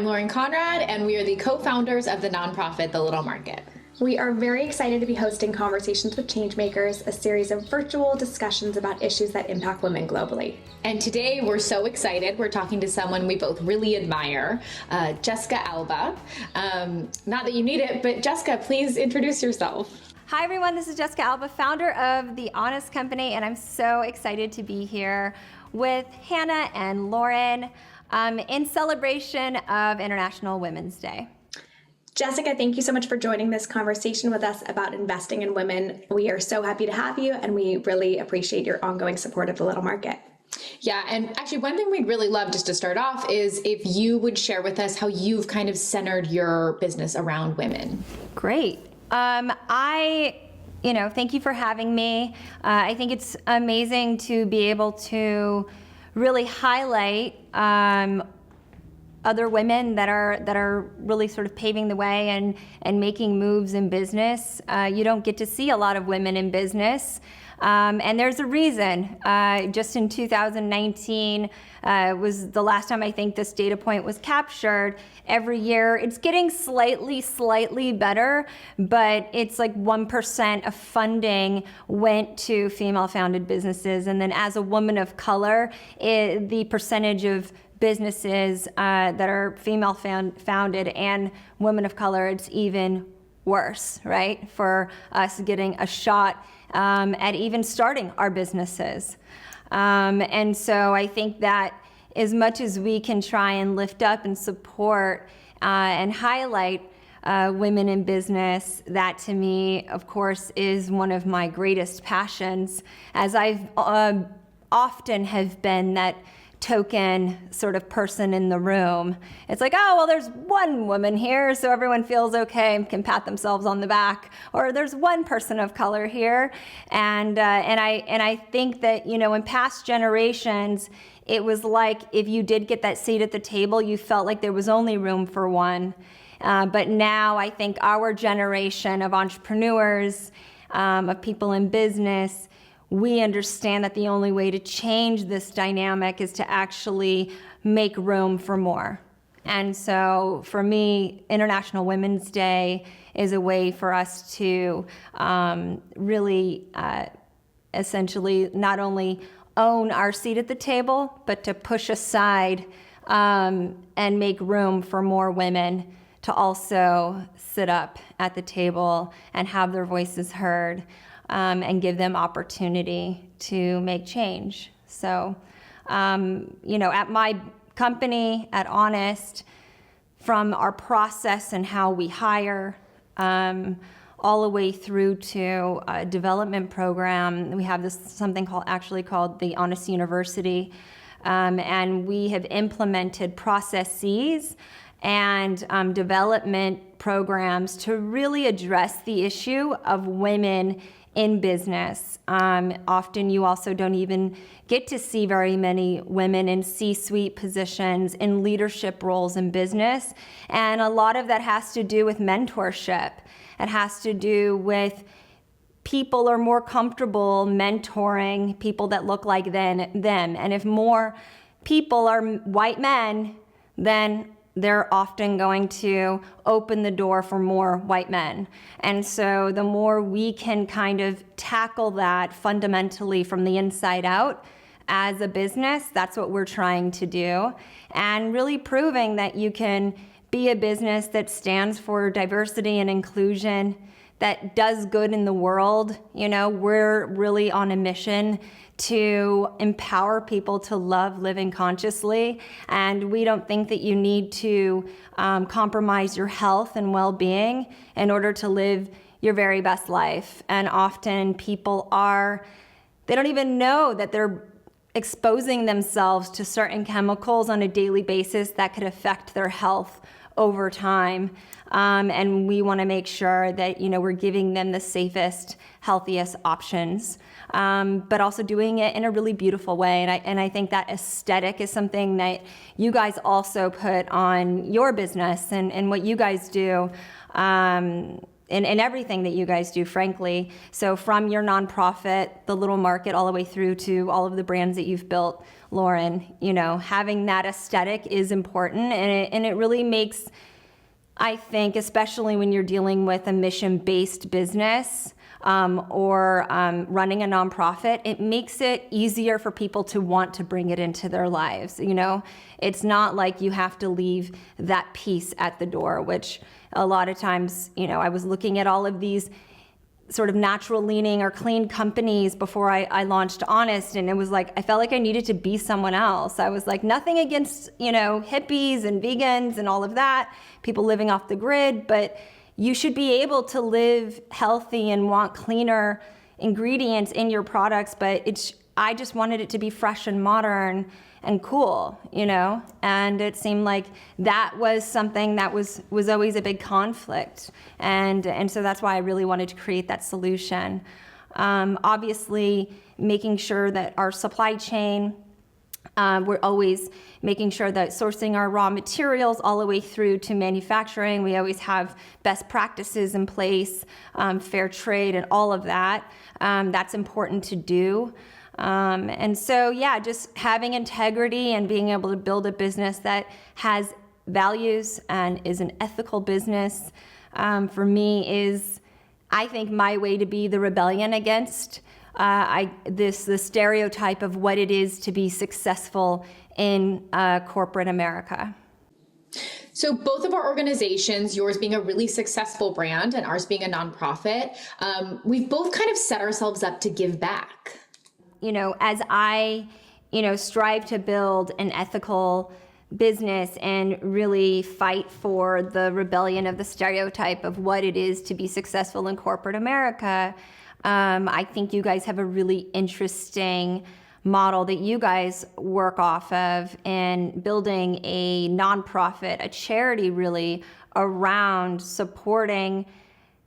I'm Lauren Conrad, and we are the co-founders of the nonprofit The Little Market. We are very excited to be hosting Conversations with Changemakers, a series of virtual discussions about issues that impact women globally. And today we're so excited. We're talking to someone we both really admire, Jessica Alba. Not that you need it, but Jessica, please introduce yourself. Hi everyone, this is Jessica Alba, founder of The Honest Company, and I'm so excited to be here with Hannah and Lauren in celebration of International Women's Day. Jessica, thank you so much for joining this conversation with us about investing in women. We are so happy to have you, and we really appreciate your ongoing support of the Little Market. Yeah, and actually one thing we'd really love just to start off is if you would share with us how you've kind of centered your business around women. Great. Thank you for having me. I think it's amazing to be able to really highlight other women that are really sort of paving the way and making moves in business. You don't get to see a lot of women in business. And there's a reason. Just in 2019 was the last time I think this data point was captured. Every year it's getting slightly better, but it's like 1% of funding went to female-founded businesses. And then as a woman of color, the percentage of businesses that are female-founded and women of color, it's even worse, right? For us getting a shot at even starting our businesses. And so I think that as much as we can try and lift up and support and highlight women in business, that to me, of course, is one of my greatest passions, as I've often have been that token sort of person in the room. It's like, oh, well, there's one woman here, so everyone feels okay and can pat themselves on the back. Or there's one person of color here, and I think that, you know, in past generations, it was like if you did get that seat at the table, you felt like there was only room for one. But now I think our generation of entrepreneurs, of people in business, we understand that the only way to change this dynamic is to actually make room for more. And so for me, International Women's Day is a way for us to really essentially not only own our seat at the table, but to push aside and make room for more women to also sit up at the table and have their voices heard. And give them opportunity to make change. So, at my company, at Honest, from our process and how we hire, all the way through to a development program, we have something called the Honest University, and we have implemented processes and development programs to really address the issue of women in business. Often you also don't even get to see very many women in C-suite positions, in leadership roles in business. And a lot of that has to do with mentorship. It has to do with people are more comfortable mentoring people that look like them. And if more people are white men, then they're often going to open the door for more white men. And so the more we can kind of tackle that fundamentally from the inside out as a business, that's what we're trying to do. And really proving that you can be a business that stands for diversity and inclusion, that does good in the world. You know, we're really on a mission to empower people to love living consciously, and we don't think that you need to compromise your health and well-being in order to live your very best life. And often people they don't even know that they're exposing themselves to certain chemicals on a daily basis that could affect their health over time. And we want to make sure that, we're giving them the safest, healthiest options, but also doing it in a really beautiful way. And I think that aesthetic is something that you guys also put on your business, and what you guys do in everything that you guys do, frankly. So from your nonprofit, the little market, all the way through to all of the brands that you've built, Lauren, having that aesthetic is important, and it really makes, I think, especially when you're dealing with a mission-based business or running a nonprofit, it makes it easier for people to want to bring it into their lives. It's not like you have to leave that piece at the door, which a lot of times, I was looking at all of these sort of natural leaning or clean companies before I launched Honest, and it was like I felt like I needed to be someone else. I was like, nothing against hippies and vegans and all of that, people living off the grid, but you should be able to live healthy and want cleaner ingredients in your products, but I just wanted it to be fresh and modern and cool, and it seemed like that was something that was always a big conflict, and so that's why I really wanted to create that solution. Obviously, making sure that our supply chain, we're always making sure that sourcing our raw materials all the way through to manufacturing, we always have best practices in place, fair trade and all of that. That's important to do. And so, just having integrity and being able to build a business that has values and is an ethical business, for me is, I think, my way to be the rebellion against the stereotype of what it is to be successful in corporate America. So both of our organizations, yours being a really successful brand and ours being a nonprofit, we've both kind of set ourselves up to give back. As I, strive to build an ethical business and really fight for the rebellion of the stereotype of what it is to be successful in corporate America, I think you guys have a really interesting model that you guys work off of in building a nonprofit, a charity really, around supporting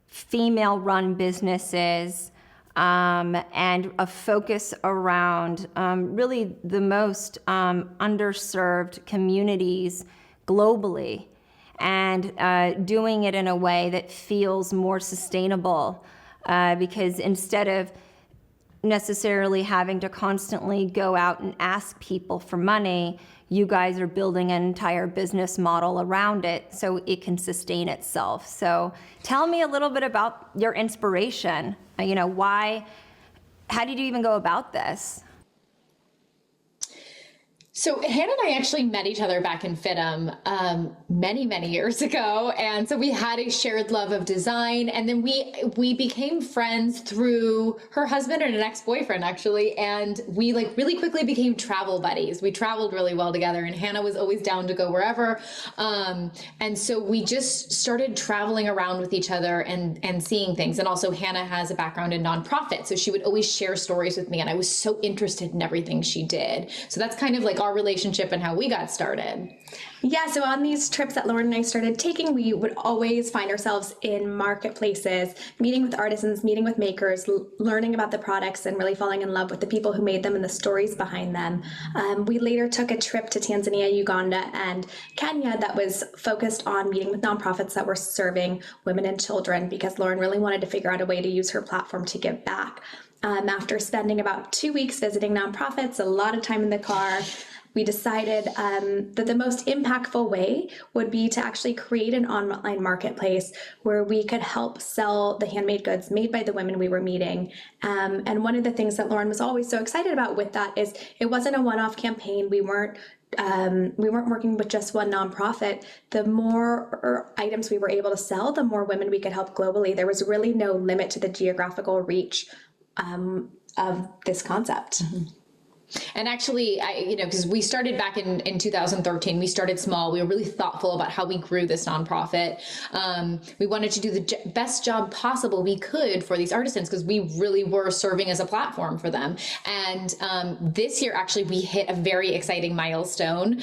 female-run businesses, and a focus around really the most underserved communities globally, and doing it in a way that feels more sustainable, because instead of necessarily having to constantly go out and ask people for money, you guys are building an entire business model around it so it can sustain itself. So tell me a little bit about your inspiration. How did you even go about this? So Hannah and I actually met each other back in FITM many, many years ago. And so we had a shared love of design. And then we became friends through her husband and an ex-boyfriend, actually. And we really quickly became travel buddies. We traveled really well together, and Hannah was always down to go wherever. And so we just started traveling around with each other and seeing things. And also Hannah has a background in nonprofit, so she would always share stories with me. And I was so interested in everything she did. So that's kind of like our relationship and how we got started. Yeah, so on these trips that Lauren and I started taking, we would always find ourselves in marketplaces, meeting with artisans, meeting with makers, learning about the products, and really falling in love with the people who made them and the stories behind them. We later took a trip to Tanzania, Uganda, and Kenya that was focused on meeting with nonprofits that were serving women and children, because Lauren really wanted to figure out a way to use her platform to give back. After spending about 2 weeks visiting nonprofits, a lot of time in the car, we decided that the most impactful way would be to actually create an online marketplace where we could help sell the handmade goods made by the women we were meeting. And one of the things that Lauren was always so excited about with that is it wasn't a one-off campaign. We weren't working with just one nonprofit. The more items we were able to sell, the more women we could help globally. There was really no limit to the geographical reach of this concept. Mm-hmm. And actually, because we started back in 2013, we started small. We were really thoughtful about how we grew this nonprofit. We wanted to do the best job possible we could for these artisans, because we really were serving as a platform for them. And this year, actually, we hit a very exciting milestone.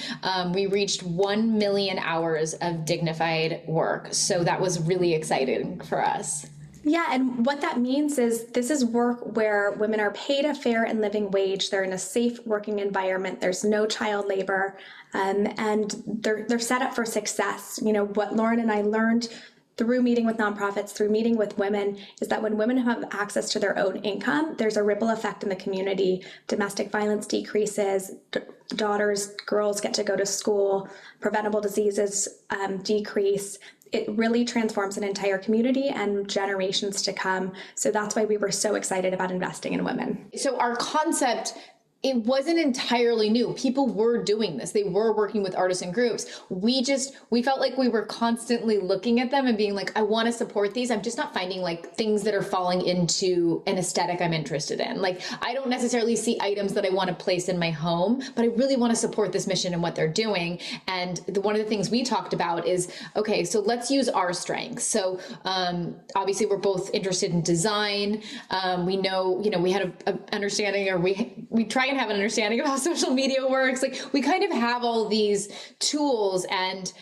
We reached 1 million hours of dignified work. So that was really exciting for us. Yeah, and what that means is this is work where women are paid a fair and living wage. They're in a safe working environment. There's no child labor, and they're set up for success. What Lauren and I learned through meeting with nonprofits, through meeting with women, is that when women have access to their own income, there's a ripple effect in the community. Domestic violence decreases, daughters, girls get to go to school, preventable diseases decrease. It really transforms an entire community and generations to come. So that's why we were so excited about investing in women. So our concept, it wasn't entirely new. People were doing this. They were working with artisan groups. We felt like we were constantly looking at them and being like, I want to support these. I'm just not finding like things that are falling into an aesthetic I'm interested in. Like, I don't necessarily see items that I want to place in my home, but I really want to support this mission and what they're doing. And one of the things we talked about is, okay, so let's use our strengths. So obviously we're both interested in design. We know, we had an understanding, or we try and have an understanding of how social media works. Like, we kind of have all these tools, and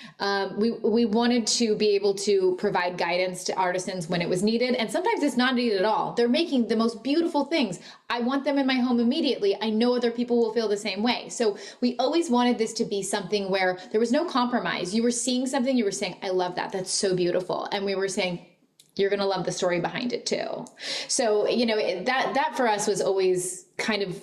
we wanted to be able to provide guidance to artisans when it was needed. And sometimes it's not needed at all. They're making the most beautiful things. I want them in my home immediately. I know other people will feel the same way. So we always wanted this to be something where there was no compromise. You were seeing something, you were saying, I love that. That's so beautiful. And we were saying, you're going to love the story behind it too. So, that for us was always kind of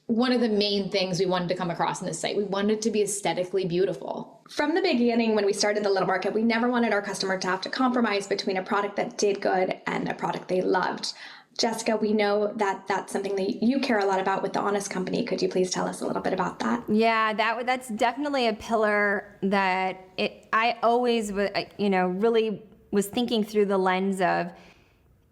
one of the main things we wanted to come across in this site. We wanted it to be aesthetically beautiful. From the beginning, when we started the Little Market, we never wanted our customer to have to compromise between a product that did good and a product they loved. Jessica, we know that that's something that you care a lot about with the Honest Company. Could you please tell us a little bit about that? Yeah, that's definitely a pillar that I always, really was thinking through the lens of,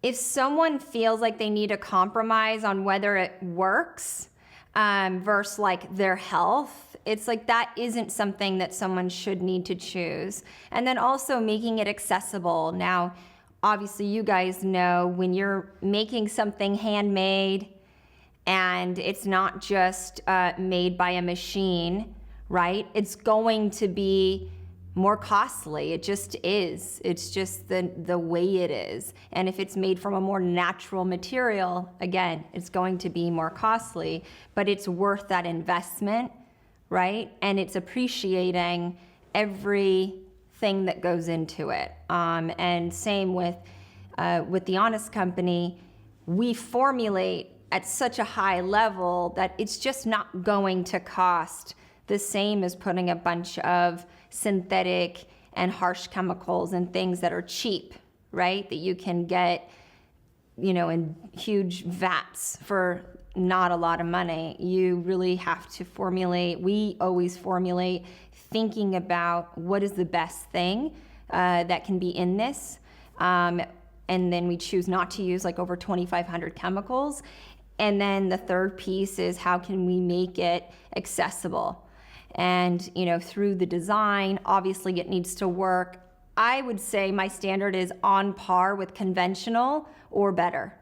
if someone feels like they need a compromise on whether it works versus like their health, it's like that isn't something that someone should need to choose. And then also making it accessible. Now, obviously you guys know when you're making something handmade and it's not just made by a machine, right? It's going to be more costly. It just is. It's just the way it is. And if it's made from a more natural material, again, it's going to be more costly, but it's worth that investment, right? And it's appreciating everything that goes into it. And same with the Honest Company, we formulate at such a high level that it's just not going to cost the same as putting a bunch of synthetic and harsh chemicals and things that are cheap, right? That you can get, in huge vats for not a lot of money. You really have to formulate. We always formulate thinking about what is the best thing that can be in this. And then we choose not to use like over 2,500 chemicals. And then the third piece is how can we make it accessible? And, through the design, obviously it needs to work. I would say my standard is on par with conventional or better.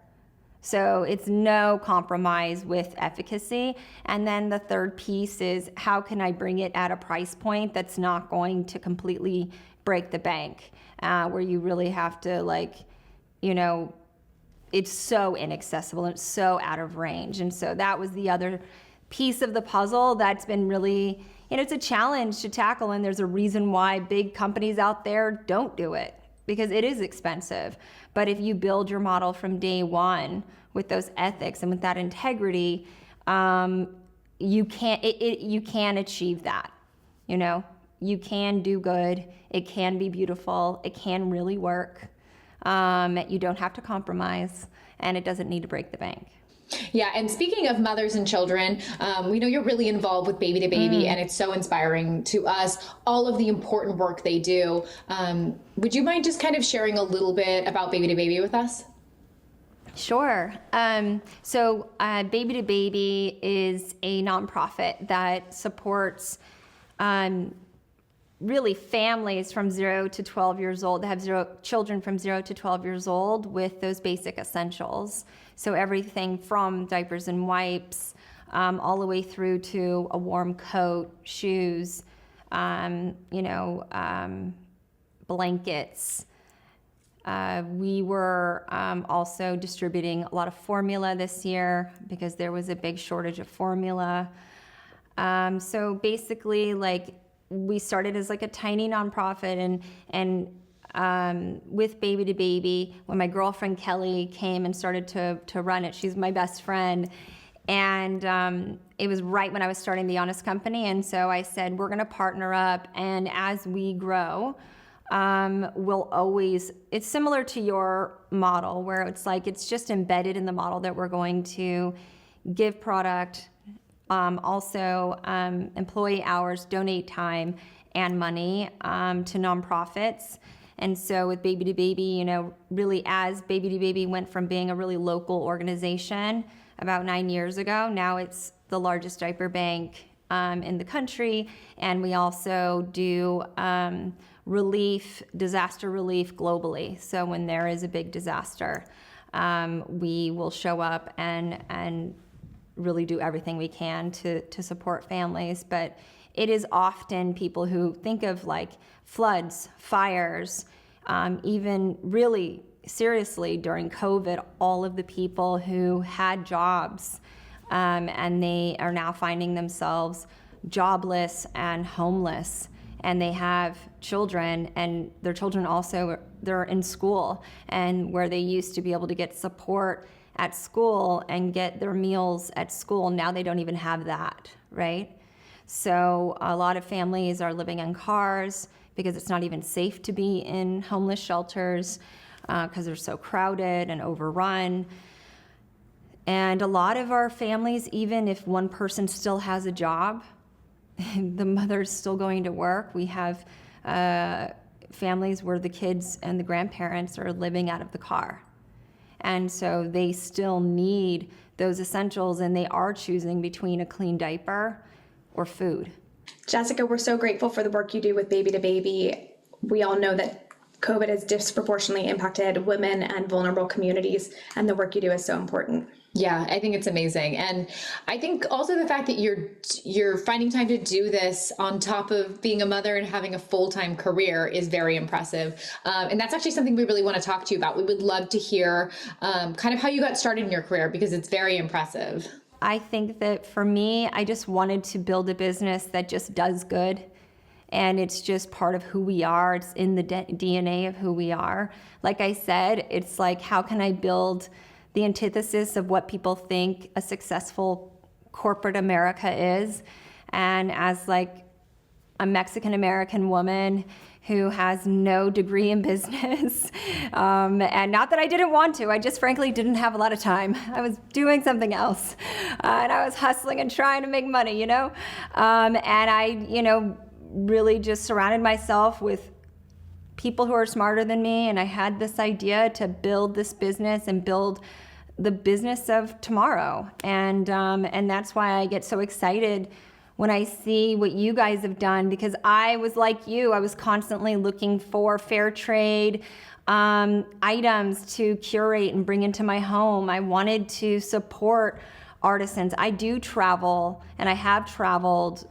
So it's no compromise with efficacy. And then the third piece is how can I bring it at a price point that's not going to completely break the bank, where you really have to it's so inaccessible and it's so out of range. And so that was the other piece of the puzzle that's been really, it's a challenge to tackle, and there's a reason why big companies out there don't do it, because it is expensive. But if you build your model from day one with those ethics and with that integrity, you can achieve that. You can do good, it can be beautiful, it can really work. You don't have to compromise, and it doesn't need to break the bank. Yeah, and speaking of mothers and children, we know you're really involved with Baby to Baby, and it's so inspiring to us, all of the important work they do. Would you mind just kind of sharing a little bit about Baby to Baby with us? Sure. So Baby to Baby is a nonprofit that supports really families from 0 to 12 years old, that have children from 0 to 12 years old with those basic essentials. So everything from diapers and wipes, all the way through to a warm coat, shoes, blankets. We were also distributing a lot of formula this year because there was a big shortage of formula. So basically, we started as a tiny nonprofit, and with Baby to Baby when my girlfriend Kelly came and started to run it. She's my best friend. And it was right when I was starting the Honest Company. And so I said, we're going to partner up. And as we grow, we'll always, it's similar to your model where it's like, it's just embedded in the model that we're going to give product, also employee hours, donate time and money to nonprofits. And so with Baby to Baby, you know, really as Baby to Baby went from being a really local organization about 9 years ago, now it's the largest diaper bank in the country. And we also do disaster relief globally. So when there is a big disaster, we will show up and really do everything we can to support families. But it is often people who think of like floods, fires, even really seriously during COVID, all of the people who had jobs and they are now finding themselves jobless and homeless, and they have children, and their children also, they're in school, and where they used to be able to get support at school and get their meals at school, now they don't even have that, right? So a lot of families are living in cars because it's not even safe to be in homeless shelters because they're so crowded and overrun. And a lot of our families, even if one person still has a job, the mother's still going to work. We have families where the kids and the grandparents are living out of the car. And so they still need those essentials, and they are choosing between a clean diaper or food. Jessica, we're so grateful for the work you do with Baby to Baby. We all know that COVID has disproportionately impacted women and vulnerable communities, and the work you do is so important. Yeah, I think it's amazing. And I think also the fact that you're finding time to do this on top of being a mother and having a full-time career is very impressive. And that's actually something we really want to talk to you about. We would love to hear kind of how you got started in your career, because it's very impressive. I think that for me, I just wanted to build a business that just does good. And it's just part of who we are. It's in the DNA of who we are. Like I said, it's like, how can I build the antithesis of what people think a successful corporate America is? And as like a Mexican-American woman who has no degree in business, and not that I didn't want to, I just frankly didn't have a lot of time. I was doing something else, and I was hustling and trying to make money, you know? And I, really just surrounded myself with people who are smarter than me, and I had this idea to build this business and build the business of tomorrow. And that's why I get so excited when I see what you guys have done, because I was like you, I was constantly looking for fair trade items to curate and bring into my home. I wanted to support artisans. I do travel, and I have traveled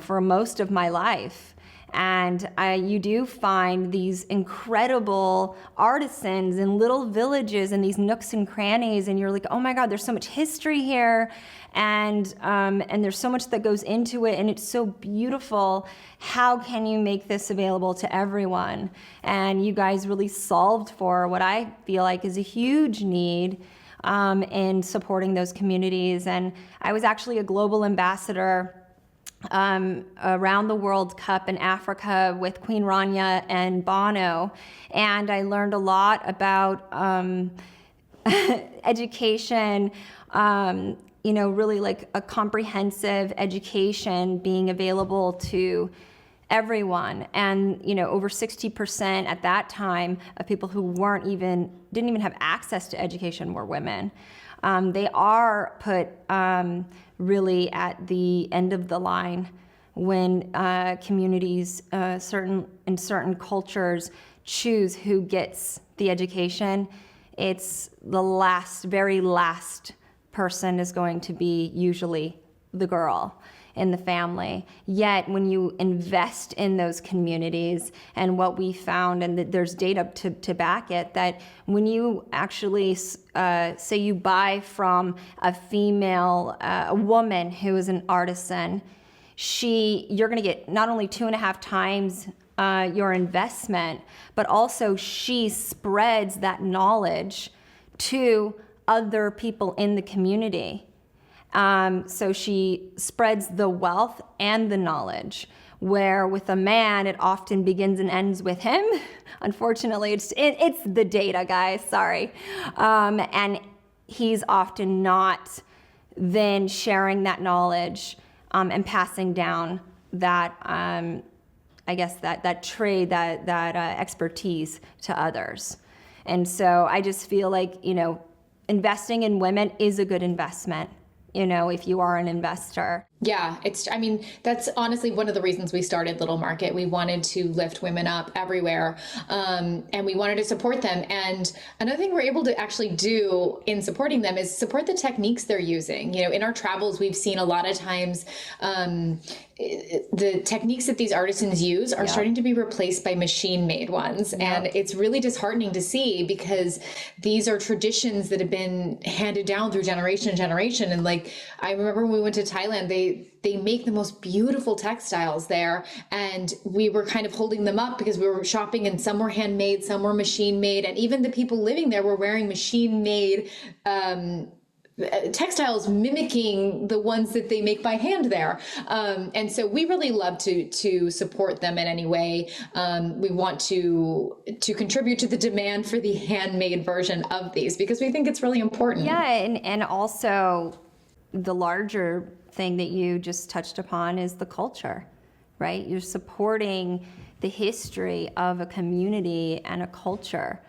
for most of my life. And you do find these incredible artisans in little villages and these nooks and crannies, and you're like, oh my God, there's so much history here, and there's so much that goes into it, and it's so beautiful. How can you make this available to everyone? And you guys really solved for what I feel like is a huge need in supporting those communities. And I was actually a global ambassador around the World Cup in Africa with Queen Rania and Bono, and I learned a lot about education, really like a comprehensive education being available to everyone. And over 60% at that time of people who didn't even have access to education were women. They are put really at the end of the line when communities, in certain cultures, choose who gets the education. It's the very last person is going to be usually the girl in the family. Yet when you invest in those communities, and what we found, and there's data to back it, that when you actually say you buy from a woman who is an artisan, you're going to get not only 2.5 times your investment, but also she spreads that knowledge to other people in the community. So she spreads the wealth and the knowledge, where with a man, it often begins and ends with him. Unfortunately, it's the data, guys, sorry. And he's often not then sharing that knowledge and passing down that, I guess, that trade, that expertise to others. And so I just feel like, investing in women is a good investment, if you are an investor. Yeah, that's honestly one of the reasons we started Little Market. We wanted to lift women up everywhere, and we wanted to support them. And another thing we're able to actually do in supporting them is support the techniques they're using. In our travels, we've seen a lot of times the techniques that these artisans use are starting to be replaced by machine-made ones. And it's really disheartening to see, because these are traditions that have been handed down through generation and generation. And I remember when we went to Thailand, they make the most beautiful textiles there, and we were kind of holding them up because we were shopping, and some were handmade, some were machine made, and even the people living there were wearing machine made textiles mimicking the ones that they make by hand there. And so we really love to support them in any way. We want to contribute to the demand for the handmade version of these, because we think it's really important. Yeah, and also the larger thing that you just touched upon is the culture, right? You're supporting the history of a community and a culture.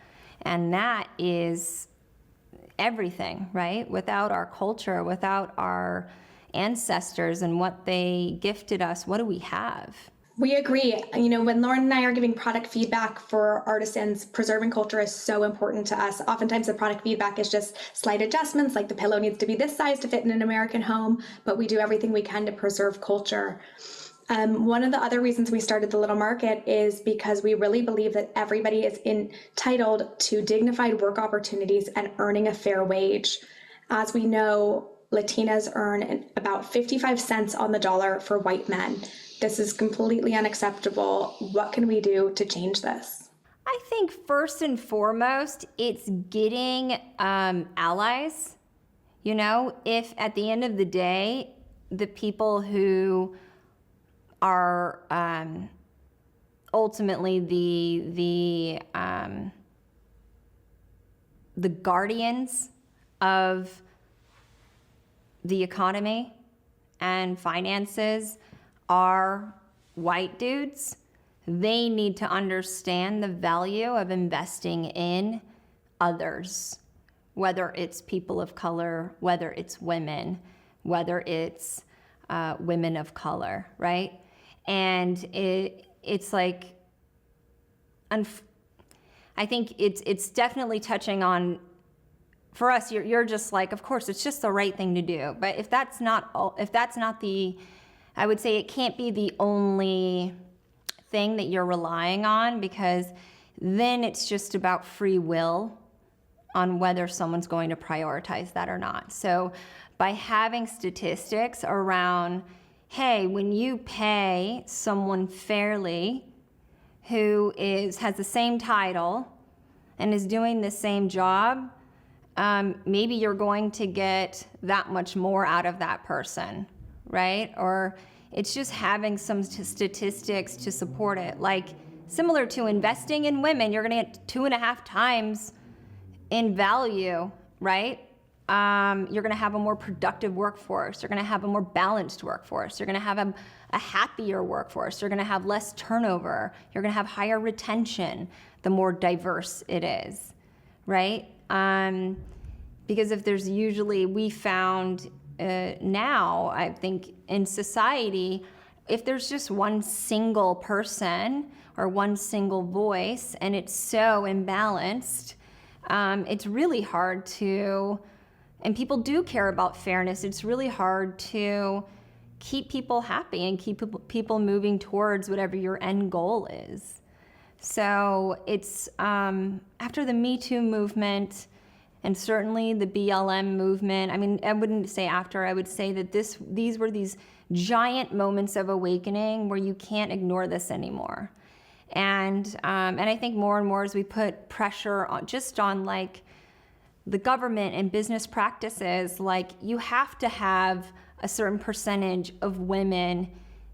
And that is everything, right? Without our culture, without our ancestors and what they gifted us, what do we have? We agree. When Lauren and I are giving product feedback for artisans, preserving culture is so important to us. Oftentimes the product feedback is just slight adjustments, like the pillow needs to be this size to fit in an American home, but we do everything we can to preserve culture. One of the other reasons we started the Little Market is because we really believe that everybody is entitled to dignified work opportunities and earning a fair wage. As we know, Latinas earn about 55 cents on the dollar for white men. This is completely unacceptable. What can we do to change this? I think first and foremost, it's getting allies. If at the end of the day, the people who are ultimately the guardians of the economy and finances are white dudes, they need to understand the value of investing in others, whether it's people of color, whether it's women, whether it's women of color, right? And it's like, I think it's definitely touching on, for us, you're just like, of course, it's just the right thing to do. But if that's not the, I would say it can't be the only thing that you're relying on, because then it's just about free will on whether someone's going to prioritize that or not. So by having statistics around, hey, when you pay someone fairly who has the same title and is doing the same job, maybe you're going to get that much more out of that person, right? Or it's just having some statistics to support it. Like similar to investing in women, you're gonna get 2.5 times in value, right? You're gonna have a more productive workforce. You're gonna have a more balanced workforce. You're gonna have a happier workforce. You're gonna have less turnover. You're gonna have higher retention the more diverse it is, right? Because if there's usually, we found now, I think in society, if there's just one single person or one single voice and it's so imbalanced, it's really hard to, and people do care about fairness, it's really hard to keep people happy and keep people moving towards whatever your end goal is. So it's after the Me Too movement, and certainly the BLM movement, I mean, I wouldn't say after, I would say that these were these giant moments of awakening where you can't ignore this anymore. And I think more and more as we put pressure on like the government and business practices, like you have to have a certain percentage of women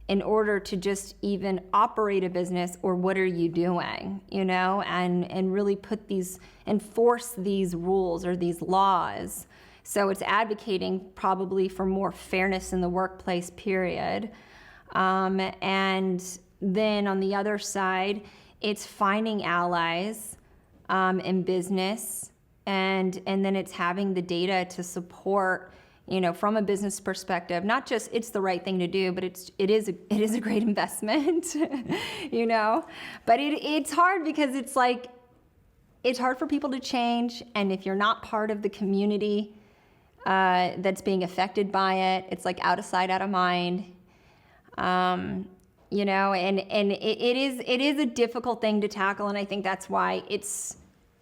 in order to just even operate a business, or what are you doing, and really enforce these rules or these laws. So it's advocating probably for more fairness in the workplace, period. And then on the other side, it's finding allies in business, and then it's having the data to support, from a business perspective, not just it's the right thing to do, but it is a great investment, But it's hard because it's hard for people to change, and if you're not part of the community that's being affected by it, it's like out of sight, out of mind. And it is a difficult thing to tackle, and I think that's why it's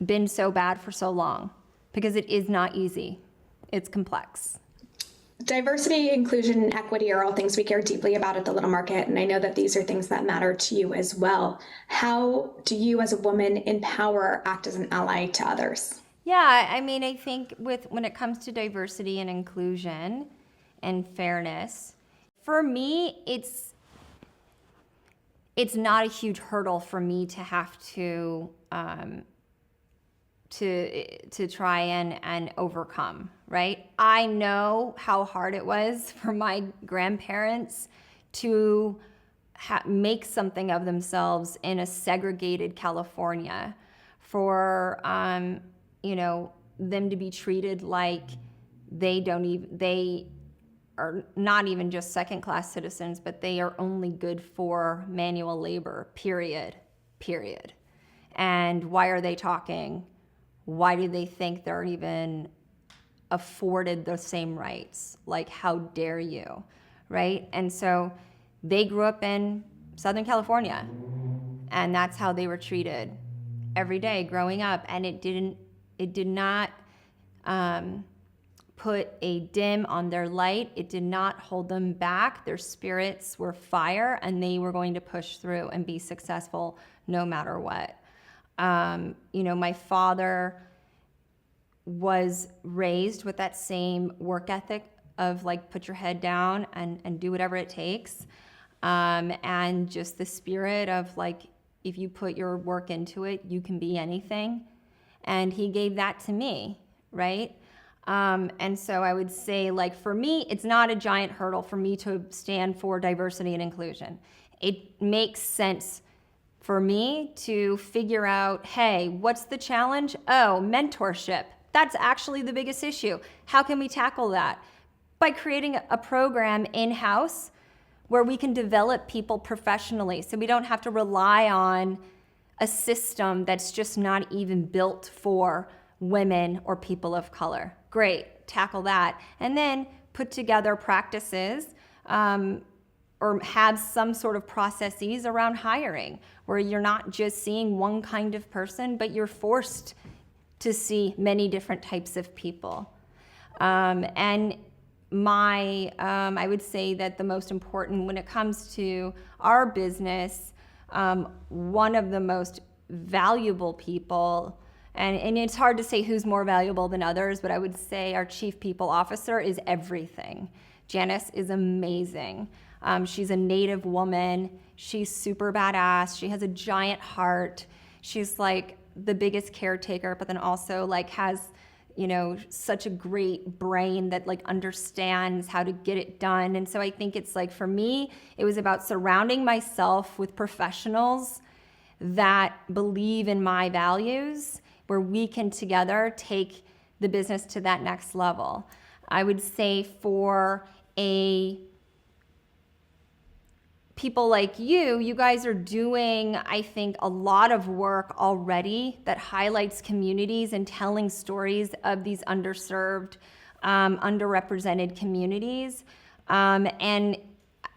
been so bad for so long, because it is not easy. It's complex. Diversity, inclusion, and equity are all things we care deeply about at the Little Market, and I know that these are things that matter to you as well. How do you as a woman empower or act as an ally to others? Yeah, I think when it comes to diversity and inclusion and fairness, for me, it's not a huge hurdle for me to have to try and overcome, right? I know how hard it was for my grandparents to make something of themselves in a segregated California, for them to be treated like they are not even just second-class citizens, but they are only good for manual labor, period. And why are they talking? Why do they think they're even afforded the same rights? Like, how dare you, right? And so they grew up in Southern California, and that's how they were treated every day growing up. And it did not put a dim on their light. It did not hold them back. Their spirits were fire, and they were going to push through and be successful no matter what. My father was raised with that same work ethic of like, put your head down and do whatever it takes. And just the spirit of like, if you put your work into it, you can be anything. And he gave that to me, right? And so I would say, like, for me, it's not a giant hurdle for me to stand for diversity and inclusion. It makes sense for me to figure out, hey, what's the challenge? Oh, mentorship. That's actually the biggest issue. How can we tackle that? By creating a program in-house where we can develop people professionally, so we don't have to rely on a system that's just not even built for women or people of color. Great, tackle that. And then put together practices or have some sort of processes around hiring, where you're not just seeing one kind of person, but you're forced to see many different types of people. And I would say that the most important when it comes to our business, one of the most valuable people, and it's hard to say who's more valuable than others, but I would say our chief people officer is everything. Janice is amazing. She's a Native woman. She's super badass. She has a giant heart. She's like the biggest caretaker, but then also like has, such a great brain that like understands how to get it done. And so I think it's like, for me, it was about surrounding myself with professionals that believe in my values, where we can together take the business to that next level. I would say for people like you guys are doing, I think, a lot of work already that highlights communities and telling stories of these underserved, underrepresented communities. And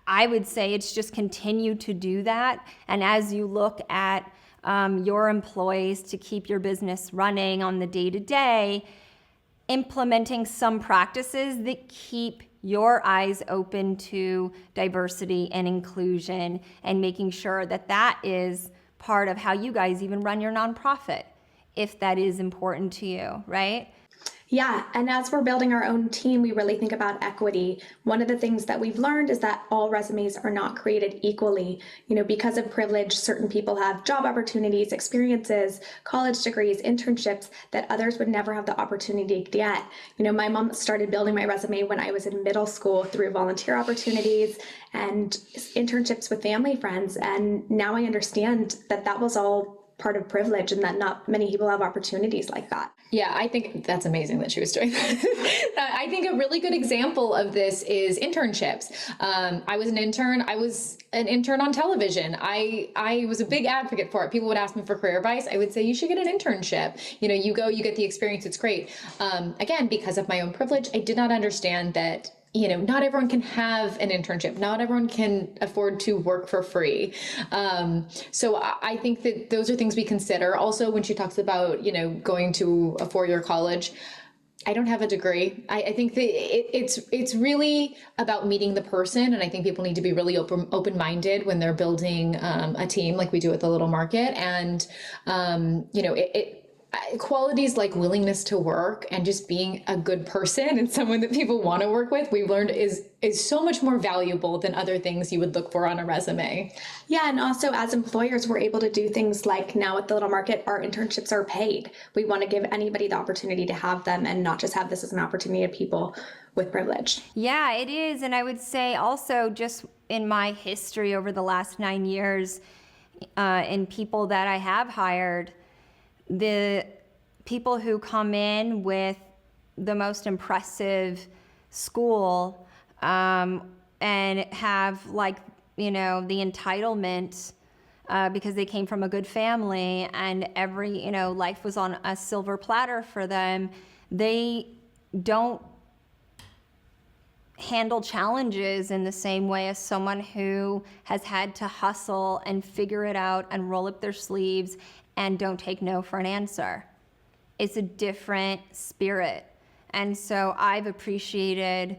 I would say it's just continue to do that. And as you look at your employees to keep your business running on the day-to-day, implementing some practices that keep your eyes open to diversity and inclusion, and making sure that that is part of how you guys even run your nonprofit, if that is important to you, right? Yeah, and as we're building our own team, we really think about equity. One of the things that we've learned is that all resumes are not created equally. Because of privilege, certain people have job opportunities, experiences, college degrees, internships that others would never have the opportunity to get. My mom started building my resume when I was in middle school through volunteer opportunities and internships with family friends. And now I understand that that was all part of privilege and that not many people have opportunities like that. Yeah, I think that's amazing that she was doing that. I think a really good example of this is internships. I was an intern. I was an intern on television. I was a big advocate for it. People would ask me for career advice. I would say, you should get an internship. You go, you get the experience. It's great. Again, because of my own privilege, I did not understand that not everyone can have an internship. Not everyone can afford to work for free. So I think that those are things we consider. Also, when she talks about, going to a 4-year college, I don't have a degree. I think that it's really about meeting the person. And I think people need to be really open-minded when they're building a team like we do at the Little Market. And, qualities like willingness to work and just being a good person and someone that people want to work with, we've learned is so much more valuable than other things you would look for on a resume. Yeah, and also as employers, we're able to do things like now at the Little Market, our internships are paid. We want to give anybody the opportunity to have them and not just have this as an opportunity to people with privilege. Yeah, it is. And I would say also just in my history over the last 9 years, in people that I have hired, the people who come in with the most impressive school and have the entitlement because they came from a good family and every, life was on a silver platter for them, they don't handle challenges in the same way as someone who has had to hustle and figure it out and roll up their sleeves and don't take no for an answer. It's a different spirit. And so I've appreciated,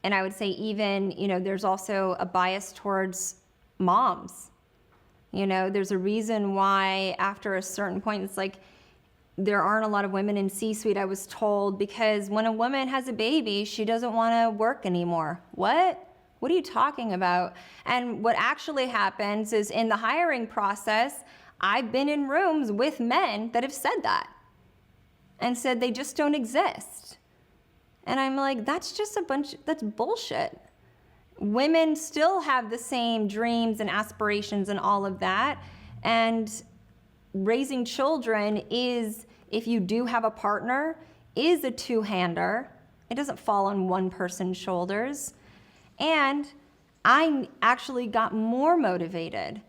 and I would say even, there's also a bias towards moms. There's a reason why after a certain point, it's like there aren't a lot of women in C-suite, I was told, because when a woman has a baby, she doesn't want to work anymore. What? What are you talking about? And what actually happens is in the hiring process, I've been in rooms with men that have said that and said they just don't exist. And I'm like, that's bullshit. Women still have the same dreams and aspirations and all of that. And raising children is, if you do have a partner, is a two-hander. It doesn't fall on one person's shoulders. And I actually got more motivated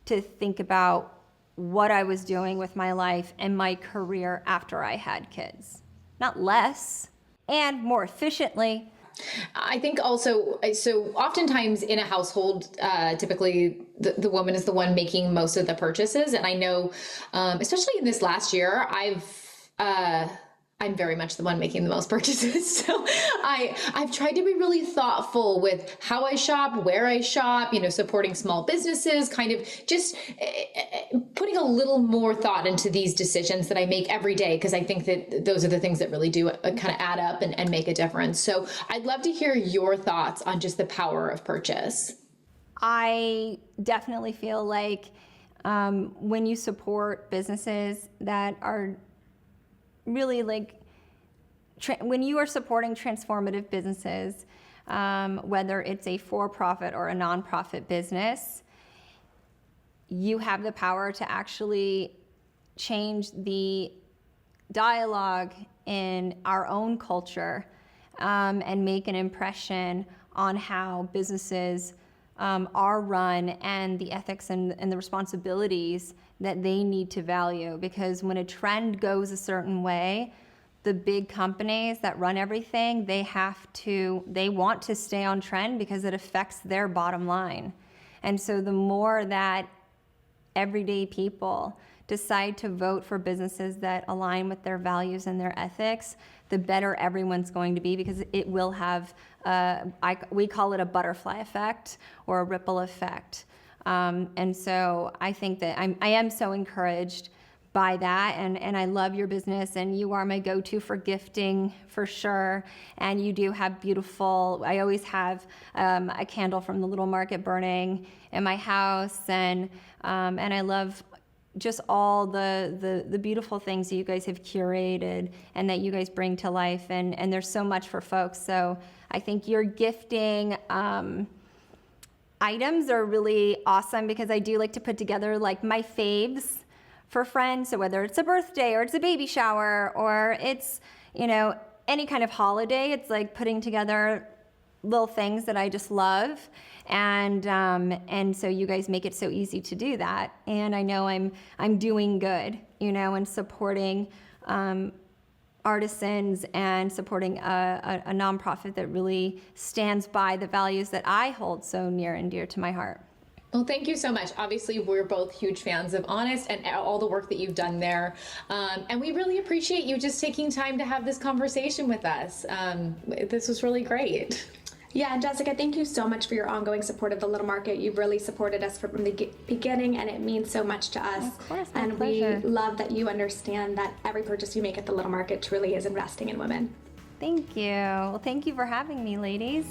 to think about what I was doing with my life and my career after I had kids. Not less, and more efficiently. I think also, so oftentimes in a household, typically the woman is the one making most of the purchases. And I know, especially in this last year, I'm very much the one making the most purchases. So I've tried to be really thoughtful with how I shop, where I shop, supporting small businesses, kind of just putting a little more thought into these decisions that I make every day, because I think that those are the things that really do kind of add up and make a difference. So I'd love to hear your thoughts on just the power of purchase. I definitely feel like when you support businesses that are really when you are supporting transformative businesses, whether it's a for-profit or a nonprofit business, you have the power to actually change the dialogue in our own culture and make an impression on how businesses are run and the ethics and the responsibilities that they need to value. Because when a trend goes a certain way, the big companies that run everything, they want to stay on trend because it affects their bottom line. And so the more that everyday people decide to vote for businesses that align with their values and their ethics, the better everyone's going to be, because it will have, we call it a butterfly effect or a ripple effect. And so I think that I am so encouraged by that, and I love your business, and you are my go-to for gifting for sure. And you do have beautiful, I always have a candle from the Little Market burning in my house, and I love just all the beautiful things that you guys have curated and that you guys bring to life, and there's so much for folks. So I think your gifting items are really awesome, because I do like to put together like my faves for friends. So whether it's a birthday or it's a baby shower or it's, any kind of holiday, it's like putting together little things that I just love. And so you guys make it so easy to do that. And I know I'm doing good, and supporting artisans and supporting a nonprofit that really stands by the values that I hold so near and dear to my heart. Well, thank you so much. Obviously, we're both huge fans of Honest and all the work that you've done there. And we really appreciate you just taking time to have this conversation with us. This was really great. Yeah, and Jessica, thank you so much for your ongoing support of the Little Market. You've really supported us from the beginning, and it means so much to us. Of course, my and pleasure. We love that you understand that every purchase you make at the Little Market truly is investing in women. Thank you. Well, thank you for having me, ladies.